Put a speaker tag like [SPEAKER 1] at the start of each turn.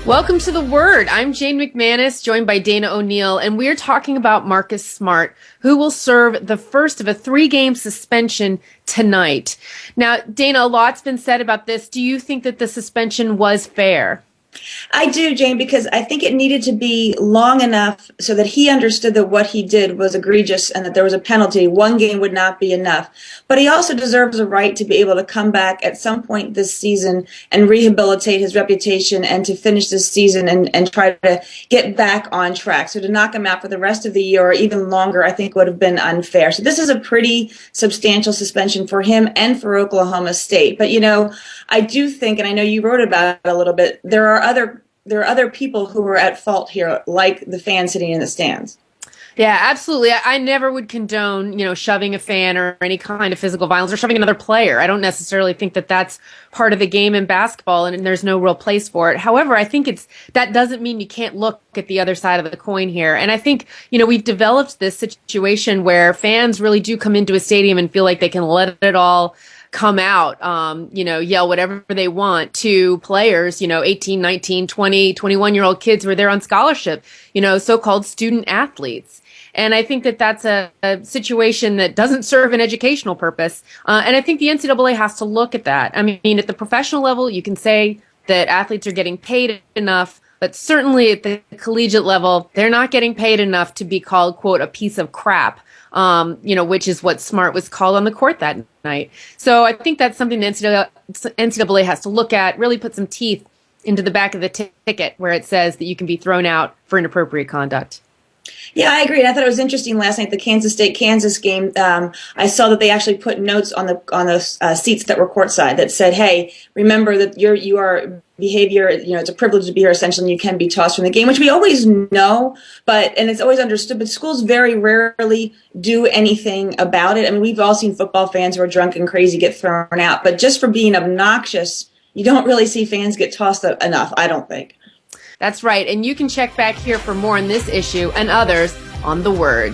[SPEAKER 1] Welcome to The Word. I'm Jane McManus, joined by Dana O'Neil, and we're talking about Marcus Smart, who will serve the first of a 3-game suspension tonight. Now, Dana, a lot's been said about this. Do you think that the suspension was fair?
[SPEAKER 2] I do, Jane, because I think it needed to be long enough so that he understood that what he did was egregious and that there was a penalty. 1 game would not be enough. But he also deserves a right to be able to come back at some point this season and rehabilitate his reputation and to finish this season and try to get back on track. So to knock him out for the rest of the year or even longer, I think would have been unfair. So this is a pretty substantial suspension for him and for Oklahoma State. But, you know, I do think, and I know you wrote about it a little bit, there are other people who are at fault here, like the fans sitting in the stands.
[SPEAKER 1] Yeah, absolutely. I never would condone, shoving a fan or any kind of physical violence or shoving another player. I don't necessarily think that that's part of the game in basketball, and there's no real place for it. However, I think that doesn't mean you can't look at the other side of the coin here. And I think, we've developed this situation where fans really do come into a stadium and feel like they can let it all come out, yell whatever they want to players, 18, 19, 20, 21-year-old kids who are there on scholarship, so-called student athletes. And I think that that's a situation that doesn't serve an educational purpose. And I think the NCAA has to look at that. I mean, at the professional level, you can say that athletes are getting paid enough, but certainly at the collegiate level, they're not getting paid enough to be called, quote, a piece of crap. Which is what Smart was called on the court that night. So I think that's something the NCAA has to look at, really put some teeth into the back of the ticket where it says that you can be thrown out for inappropriate conduct.
[SPEAKER 2] Yeah, I agree. And I thought it was interesting last night, the Kansas State-Kansas game. I saw that they actually put notes on the seats that were courtside that said, "Hey, remember that your behavior, it's a privilege to be here essentially, and you can be tossed from the game," which we always know, and it's always understood. But schools very rarely do anything about it. I mean, we've all seen football fans who are drunk and crazy get thrown out, but just for being obnoxious, you don't really see fans get tossed enough, I don't think.
[SPEAKER 1] That's right. And you can check back here for more on this issue and others on The Word.